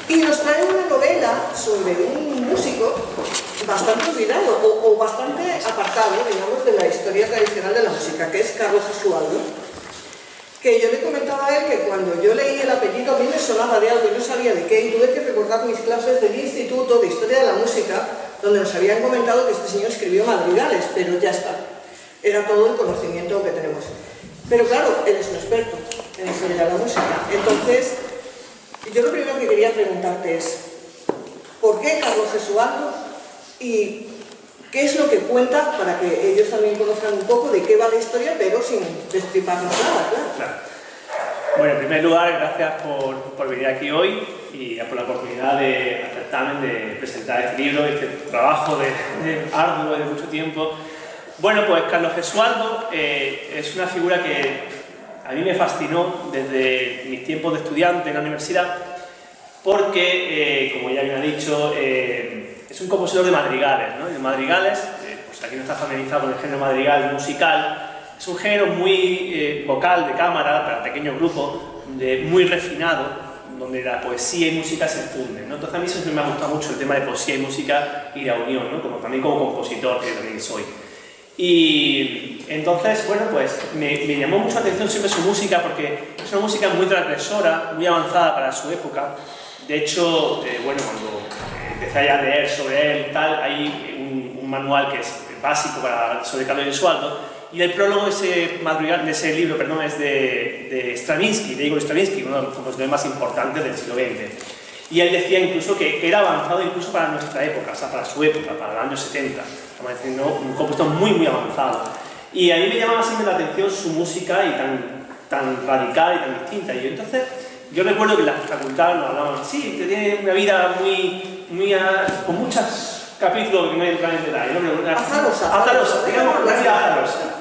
Y nos trae una novela sobre un músico bastante olvidado o bastante apartado, digamos, de la historia tradicional de la música, que es Carlos Gesualdo. Que yo le comentaba a él que cuando yo leí el apellido a mí me sonaba de algo y no sabía de qué, y tuve que recordar mis clases del Instituto de Historia de la Música, donde nos habían comentado que este señor escribió madrigales, pero ya está. Era todo el conocimiento que tenemos. Pero claro, él es un experto en historia de la música. Entonces, yo lo primero que quería preguntarte es, ¿por qué Carlos Gesualdo? Y ¿qué es lo que cuenta para que ellos también conozcan un poco de qué va la historia, pero sin destriparnos nada, claro? Bueno, en primer lugar, gracias por venir aquí hoy y por la oportunidad de acertarme, de presentar este libro, este trabajo arduo de mucho tiempo. Bueno, pues Carlos Gesualdo es una figura que a mí me fascinó desde mis tiempos de estudiante en la universidad porque, como ya bien ha dicho, es un compositor de madrigales, ¿no? Y de madrigales, pues aquí no está familiarizado con el género madrigal musical, es un género muy vocal, de cámara, para pequeños grupos, muy refinado, donde la poesía y música se funden, ¿no? Entonces a mí siempre me ha gustado mucho el tema de poesía y música y la unión, ¿no? También como compositor, que también soy. Y entonces, bueno, pues me llamó mucho la atención siempre su música porque es una música muy transgresora, muy avanzada para su época. De hecho, bueno, cuando empecé a leer sobre él y tal, hay un manual que es básico sobre Carlos Gesualdo, y el prólogo de ese libro, perdón, es de Stravinsky, de Igor Stravinsky, uno de los compositores más importantes del siglo XX. Y él decía incluso que era avanzado incluso para nuestra época, o sea, para su época, para el año 70. Estamos diciendo un compositor muy avanzado. Y a mí me llamaba siempre la atención su música y tan radical y tan distinta. Y entonces, yo recuerdo que en la facultad nos hablaban, sí, que tiene una vida con muchos capítulos que no entran en detalle. Azarosa, digamos, una vida azarosa.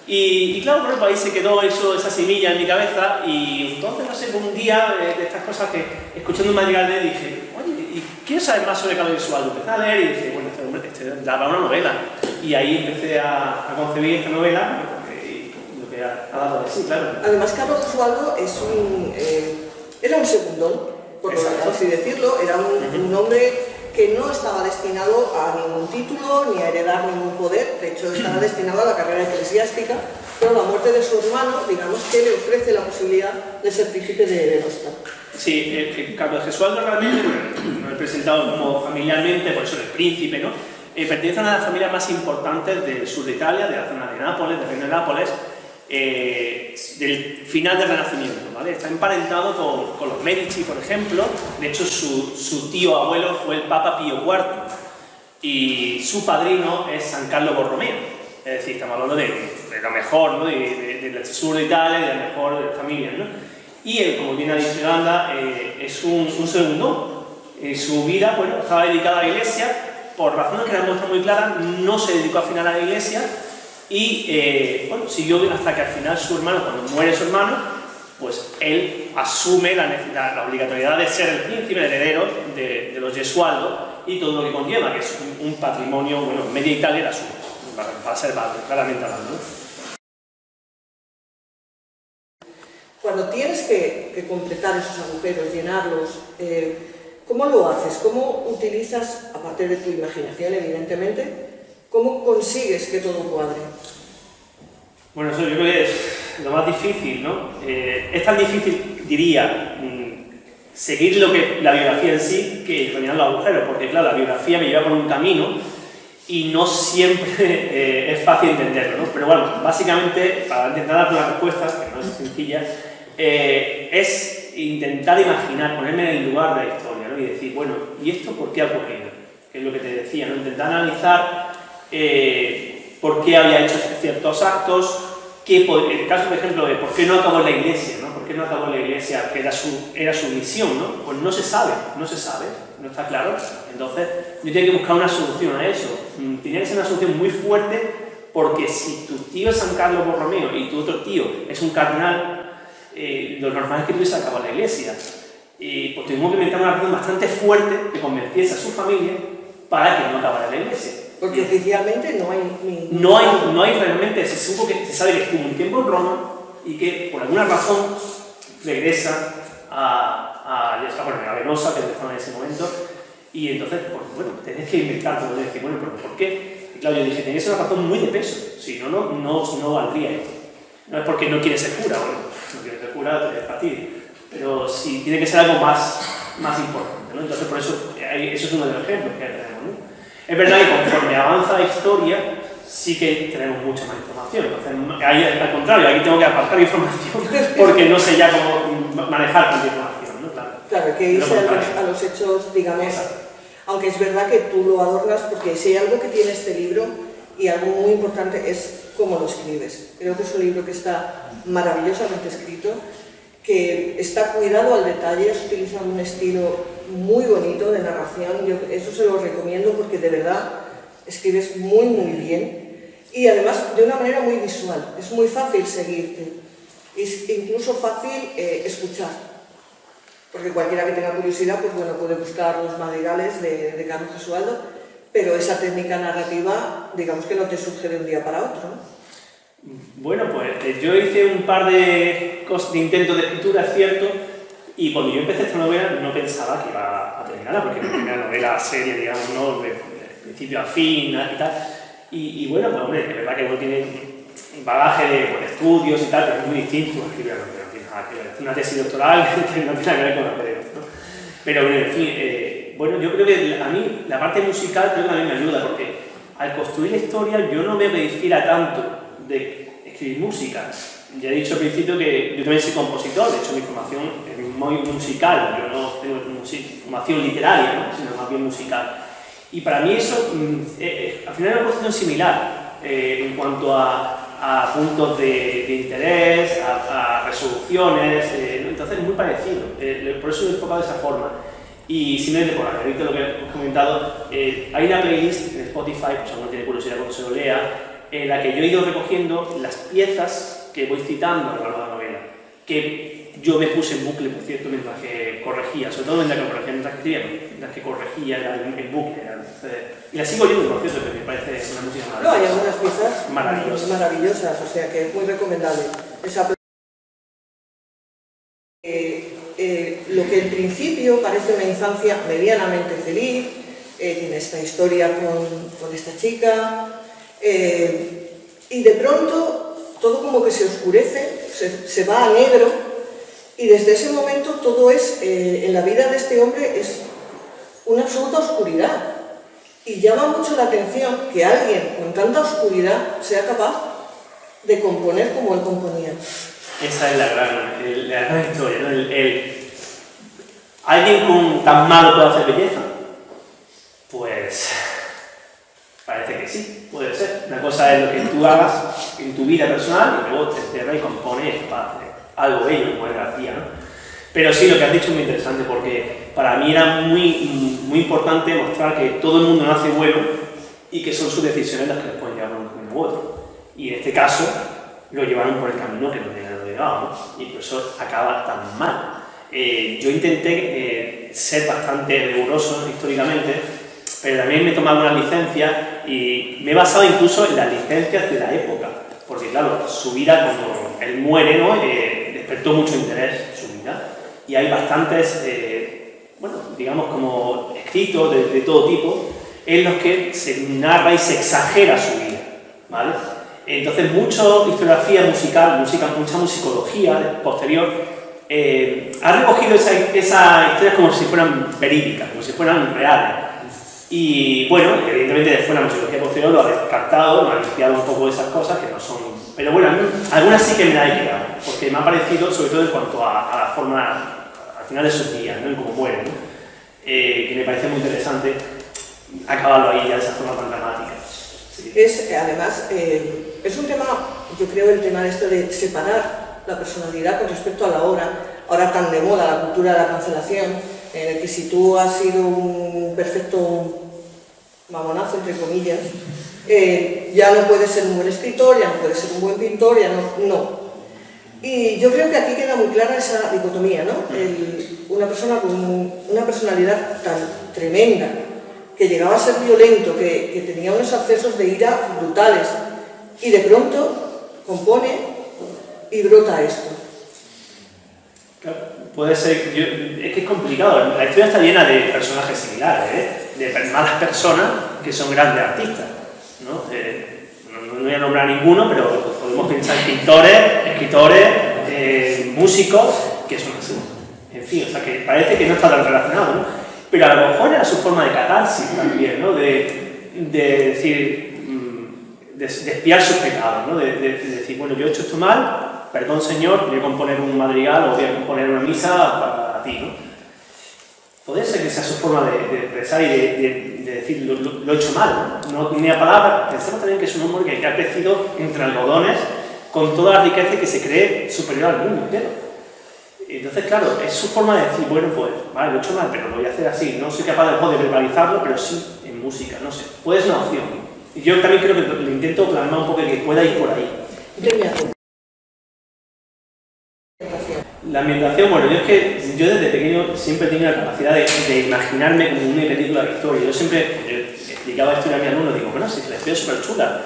Y claro, bueno, pues ahí se quedó esa semilla en mi cabeza y entonces, no sé, un día de estas cosas que escuchando un madrigal de él dije, oye, ¿y quiero saber más sobre Carlos Gesualdo? Empecé a leer y dije, bueno, este da para una novela. Y ahí empecé a concebir esta novela, lo que ha dado de sí, claro. Además, Carlos Gesualdo era un segundón, por así decirlo, era un hombre que no estaba destinado a ningún título ni a heredar ningún poder, de hecho estaba destinado a la carrera eclesiástica, pero la muerte de su hermano, digamos que le ofrece la posibilidad de ser príncipe de Nostra. Sí, Carlos Gesualdo realmente, bueno, lo he presentado como familiarmente, por eso el príncipe, ¿no? Pertenece a una de las familias más importantes del sur de Italia, de la zona de Nápoles, del reino de Nápoles, del final del Renacimiento, ¿vale? Está emparentado con los Medici, por ejemplo. De hecho, su tío abuelo fue el Papa Pío IV y su padrino es San Carlo Borromeo. Es decir, estamos hablando de lo mejor, ¿no? Del sur de Italia, de la mejor familia, ¿no? Y él, como bien ha dicho Yolanda, es un segundo. Su vida, bueno, estaba dedicada a la Iglesia, por razones que la muestran muy claras, no se dedicó al final a la Iglesia. Y bueno, siguió hasta que al final su hermano, cuando muere su hermano, pues él asume la obligatoriedad de ser el príncipe, el heredero de los Gesualdo y todo lo que conlleva, que es un patrimonio, bueno, media Italia era suyo, para ser claramente hablando. Cuando tienes que completar esos agujeros, llenarlos, ¿cómo lo haces? ¿Cómo utilizas, aparte de tu imaginación, evidentemente, cómo consigues que todo cuadre? Bueno, eso yo creo que es lo más difícil, ¿no? Es tan difícil, diría, seguir lo que la biografía en sí, que rellenar los agujeros, porque claro, la biografía me lleva por un camino y no siempre es fácil entenderlo, ¿no? Pero bueno, básicamente, para intentar dar las respuestas, que no es sencilla, es intentar imaginar, ponerme en el lugar de la historia, ¿no? Y decir, bueno, ¿y esto por qué ha ocurrido? Que es lo que te decía, ¿no? Intentar analizar por qué había hecho ciertos actos, el caso, por ejemplo, de por qué no acabó en la iglesia, ¿no? ¿Por qué no acabó en la iglesia? Que era su misión, ¿no? Pues no se sabe, no está claro. Entonces, yo tenía que buscar una solución a eso. Tenía que ser una solución muy fuerte, porque si tu tío es San Carlo Borromeo y tu otro tío es un cardenal, lo normal es que tuviese acabado en la iglesia. Pues tuvimos que inventar una razón bastante fuerte que convenciese a su familia para que no acabara en la iglesia. Porque oficialmente no hay No hay realmente, se sabe que estuvo un tiempo en Roma y que por alguna razón regresa a a Venosa, que estaba en ese momento, y entonces, pues, bueno, tenés que inventar, como decir, bueno, pero ¿por qué? Y claro, yo dije, tenéis una razón muy de peso, si no, no valdría esto. No es porque no quieres ser cura, bueno, no quieres ser cura, te fastidia, pero sí tiene que ser algo más importante, ¿no? Entonces, por eso, eso es uno de los ejemplos que tenemos, ¿no? Es verdad que conforme avanza la historia, sí que tenemos mucha más información. Entonces, al contrario, aquí tengo que apartar información porque no sé ya cómo manejar tanta información, ¿no? Claro, hay que irse a los hechos, digamos, aunque es verdad que tú lo adornas, porque si hay algo que tiene este libro, y algo muy importante es cómo lo escribes. Creo que es un libro que está maravillosamente escrito, que está cuidado al detalle, has utilizado un estilo muy bonito de narración, yo eso se lo recomiendo porque de verdad escribes muy bien y además de una manera muy visual, es muy fácil seguirte, es incluso fácil escuchar, porque cualquiera que tenga curiosidad pues bueno, puede buscar los madrigales de Carlos Gesualdo, pero esa técnica narrativa digamos que no te surge de un día para otro, ¿no? Bueno, pues yo hice un par de intentos de escritura, es cierto, y cuando yo empecé esta novela no pensaba que iba a terminarla, porque es una novela seria, digamos, ¿no? De principio a fin y tal. Y bueno, pues hombre, es verdad que uno tiene un bagaje de estudios y tal, que es muy distinto a escribir una novela, no tiene nada que ver. Es una tesis doctoral que no tiene nada que ver con novelas, ¿no? Pero bueno, en fin, bueno, yo creo que a mí la parte musical creo que también me ayuda, porque al construir la historia yo no me difiera tanto de escribir música. Ya he dicho al principio que yo también soy compositor, de hecho mi formación es muy musical, yo no tengo formación literaria, ¿no? Sino más bien musical. Y para mí eso, al final es una posición similar en cuanto a puntos de interés, a resoluciones, entonces es muy parecido, por eso lo he enfocado de esa forma. Y simplemente por añadirte lo que he comentado, hay una playlist en Spotify, pues si alguno tiene curiosidad cuando se lo lea, en la que yo he ido recogiendo las piezas que voy citando a lo largo de la novela, que yo me puse en bucle, por cierto, mientras que corregía, sobre todo mientras que escribía, mientras que corregía en bucle. Y la sigo oyendo, por cierto, que me parece una música maravillosa. No, hay algunas piezas maravillosas, o sea que es muy recomendable. Lo que en principio parece una infancia medianamente feliz, tiene esta historia con esta chica, y de pronto todo como que se oscurece, se va a negro, y desde ese momento todo es, en la vida de este hombre es una absoluta oscuridad. Y llama mucho la atención que alguien con tanta oscuridad sea capaz de componer como él componía. Esa es la gran historia, ¿no? ¿Alguien tan malo puede hacer belleza? Pues parece que sí, puede ser. Una cosa es lo que tú hagas en tu vida personal y luego te cierras y compones para hacer algo bello, como es García, ¿no? Pero sí, lo que has dicho es muy interesante porque para mí era muy importante mostrar que todo el mundo nace bueno y que son sus decisiones las que les pueden llevar a un camino u otro. Y en este caso lo llevaron por el camino que no llegaba, ¿no? Y por eso acaba tan mal. Yo intenté ser bastante riguroso históricamente, pero también me he tomado algunas licencias y me he basado incluso en las licencias de la época, porque claro, su vida cuando él muere, ¿no? Despertó mucho interés su vida y hay bastantes, bueno, digamos como escritos de todo tipo en los que se narra y se exagera su vida, ¿vale? Entonces mucha historiografía musical, mucha musicología posterior ha recogido esas historias como si fueran verídicas, como si fueran reales. Y bueno, evidentemente después la musicología posterior lo ha descartado, lo ha limpiado un poco de esas cosas que no son... Pero bueno, a mí, algunas sí que me la he quedado, porque me ha parecido, sobre todo en cuanto a la forma, al final de sus días, ¿no? En cómo muere, ¿no? Que me parece muy interesante acabarlo ahí ya de esa forma tan dramática. Sí. Además, es un tema, yo creo, el tema de esto de separar la personalidad con respecto a la obra, ahora tan de moda la cultura de la cancelación, en el que si tú has sido un perfecto mamonazo, entre comillas, ya no puedes ser un buen escritor, ya no puedes ser un buen pintor, ya no. Y yo creo que aquí queda muy clara esa dicotomía, ¿no? Una persona con una personalidad tan tremenda, que llegaba a ser violento, que tenía unos accesos de ira brutales, y de pronto compone y brota esto. Claro. puede ser... es que es complicado. La historia está llena de personajes similares, de malas personas que son grandes artistas, ¿no? No voy a nombrar ninguno, pero podemos pensar en pintores, escritores, músicos, que son así. En fin, o sea, que parece que no está tan relacionado, ¿no? Pero a lo mejor era su forma de catarsis también, ¿no? De decir, de expiar sus pecados, ¿no? De decir, bueno, yo he hecho esto mal, perdón Señor, voy a componer un madrigal o voy a componer una misa para ti, ¿no? Puede ser que sea su forma de expresar y de decir, lo he hecho mal, ¿no? No tenía palabras. Pensamos también que es un hombre que ha crecido entre algodones con toda la riqueza que se cree superior al mundo entero. Entonces, claro, es su forma de decir, bueno, pues, vale, lo he hecho mal, pero lo voy a hacer así. No soy capaz de verbalizarlo, pero sí en música, no sé. Puede ser una opción. Y yo también creo que lo intento plasmar un poco que pueda ir por ahí. La ambientación, bueno, yo desde pequeño siempre he tenido la capacidad de imaginarme como una película de historia. Yo siempre explicaba esto a mis alumnos, digo, bueno, si la historia es súper chula,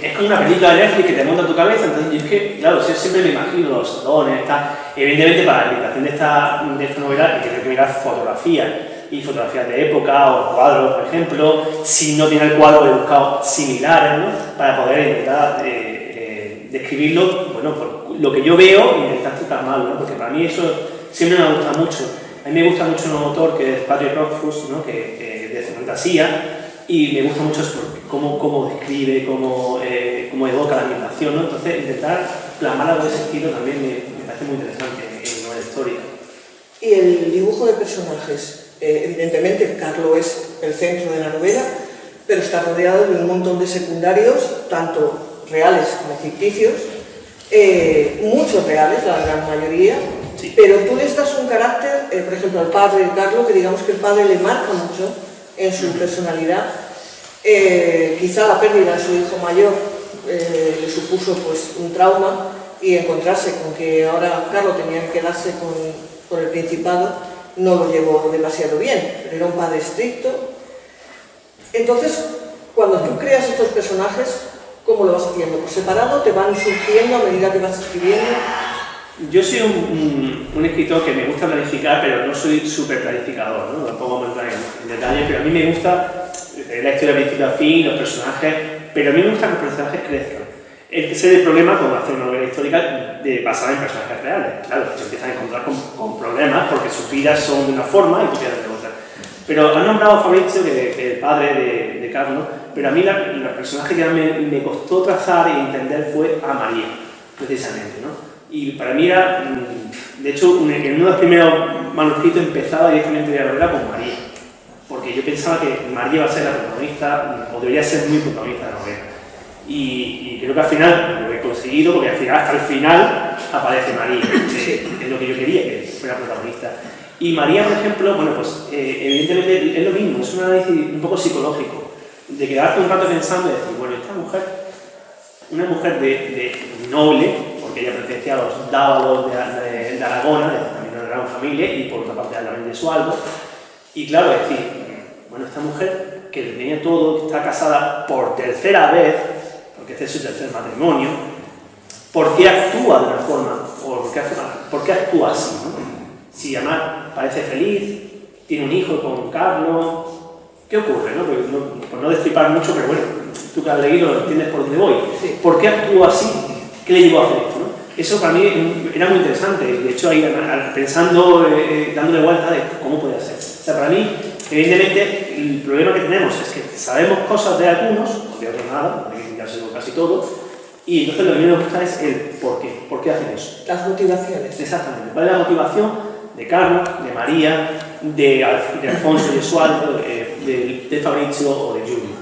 es como una película de Netflix que te monta en tu cabeza, entonces yo es que, claro, siempre me imagino los salones, evidentemente para la realización de esta novela hay que mirar fotografía, y fotografías de época o cuadros, por ejemplo. Si no tiene el cuadro, he buscado similares, ¿no? Para poder intentar describirlo, bueno, por lo que yo veo, intentar plasmarlo, ¿no? Porque para mí eso siempre me gusta mucho. A mí me gusta mucho un autor que es Patrick Rothfuss, ¿no? Que de fantasía, y me gusta mucho cómo describe, cómo evoca la ambientación, ¿no? Entonces, intentar plasmar algo de ese estilo también me parece muy interesante en novela histórica. Y el dibujo de personajes. Evidentemente, Carlo es el centro de la novela, pero está rodeado de un montón de secundarios, tanto reales como ficticios, muchos reales, la gran mayoría, sí. Pero tú le das un carácter, por ejemplo, al padre de Carlo, que digamos que el padre le marca mucho en su personalidad. Quizá la pérdida de su hijo mayor le supuso pues un trauma, y encontrarse con que ahora Carlo tenía que quedarse con el principado no lo llevó demasiado bien, pero era un padre estricto. Entonces, cuando tú creas estos personajes, ¿cómo lo vas haciendo? ¿Por separado? ¿Te van surgiendo a medida que vas escribiendo? Yo soy un escritor que me gusta planificar, pero no soy súper planificador, ¿no? Tampoco me entrar en detalle, pero a mí me gusta la historia de principio a fin, los personajes, pero a mí me gusta que los personajes crezcan. Ese es el problema cuando hacer una novela histórica basada en personajes reales. Claro, se empiezan a encontrar con problemas porque sus vidas son de una forma y tú quieres de otra. Pero han nombrado a Fabrizio, que es el padre de Carlo, pero a mí el personaje que me costó trazar e entender fue a María, precisamente, ¿no? Y para mí era, de hecho, en uno de los primeros manuscritos empezaba directamente la novela con María, porque yo pensaba que María iba a ser la protagonista, o debería ser muy protagonista de la novela. Y creo que al final lo he conseguido, porque al final, hasta el final aparece María, que es lo que yo quería, que fuera protagonista. Y María, por ejemplo, bueno, pues evidentemente es lo mismo, es un análisis un poco psicológico, de quedarte un rato pensando y decir, bueno, esta mujer, una mujer de noble, porque ella pertenecía a los Dávalos de Aragona, también una gran familia, y por otra parte también de Sualdo, y claro, es decir, bueno, esta mujer que tenía todo, que está casada por tercera vez, porque este es su tercer matrimonio, ¿por qué actúa de una forma? ¿O por qué actúa así, ¿no? Si además parece feliz, tiene un hijo con Carlos, ¿qué ocurre, no? Por no destripar mucho, pero bueno, tú que has leído entiendes por dónde voy. Sí. ¿Por qué actúa así? ¿Qué le llevó a hacer esto, no? Eso para mí era muy interesante, de hecho ahí pensando, dándole vuelta de cómo puede ser. O sea, para mí, evidentemente, el problema que tenemos es que sabemos cosas de algunos, o de otros nada, hay que quitarse casi todo, y entonces lo que a mí me gusta es el por qué hacen eso. Las motivaciones. Exactamente. ¿Cuál es la motivación de Carlos, de María, de Alfonso y de Sualdo, de Fabrizio o de Giulio,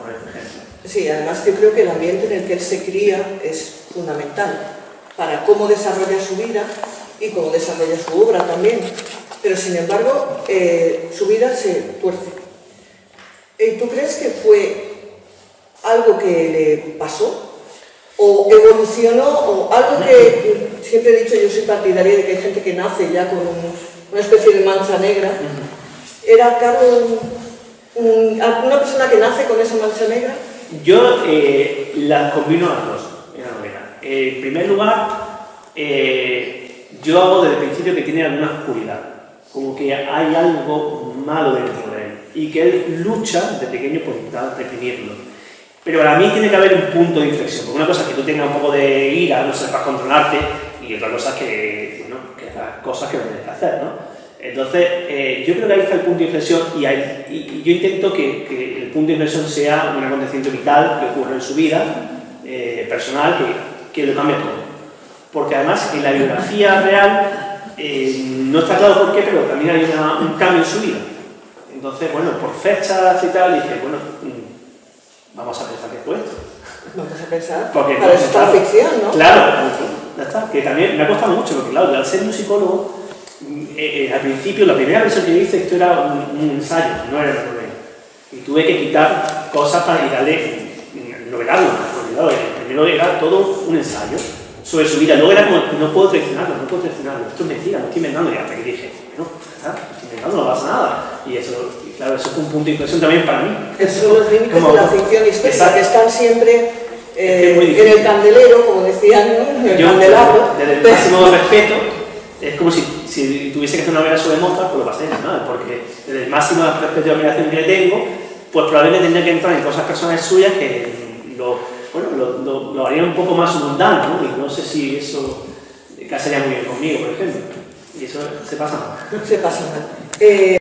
por ejemplo? Sí, además yo creo que el ambiente en el que él se cría es fundamental para cómo desarrolla su vida y cómo desarrolla su obra también. Pero sin embargo, su vida se tuerce. ¿Tú crees que fue algo que le pasó? ¿O evolucionó? ¿O algo que siempre he dicho, yo soy partidaria de que hay gente que nace ya con una especie de mancha negra? ¿Era Carlos una persona que nace con esa mancha negra? Yo las combino las dos en la novela. En primer lugar, yo hago desde el principio que tiene alguna oscuridad, como que hay algo malo dentro de él y que él lucha de pequeño por intentar reprimirlo. Pero para mí tiene que haber un punto de inflexión, porque una cosa es que tú tengas un poco de ira, no sepas controlarte, y otra cosa es que, bueno, que hagas cosas que no tienes que hacer, ¿no? Entonces, yo creo que ahí está el punto de inflexión y yo intento que el punto de inflexión sea un acontecimiento vital que ocurre en su vida personal, que lo cambia todo. Porque además en la biografía real no está claro por qué, pero también hay un cambio en su vida. Entonces, bueno, por fechas y tal, dije, bueno, vamos a pensar qué fue esto. Vamos a pensar. Porque, para eso está la ficción, ¿no? Claro, ya está. Que también me ha costado mucho, porque claro, al ser musicólogo, al principio, la primera versión que yo hice, esto era un ensayo, no era una novela. Y tuve que quitar cosas para darle novelarlo. El primero era todo un ensayo sobre su vida. Luego era como, no puedo traicionarlo. Esto es mentira, no estoy inventando. Y hasta que dije, no, estoy inventando, no pasa nada. Y eso, claro, eso fue un punto de inflexión también para mí. Esos son los límites de la ficción histórica, exacto, que están siempre en el candelero, como decían, ¿no? En el candelabro. Desde el máximo respeto, es como si tuviese que hacer una novela sobre Mozart, pues lo pasé, ¿no? Porque desde el máximo respeto y admiración que le tengo, pues probablemente tendría que entrar en cosas personales suyas que lo haría un poco más mundano, ¿no? Y no sé si eso casaría muy bien conmigo, por ejemplo. Y eso se pasa mal. Se pasa mal.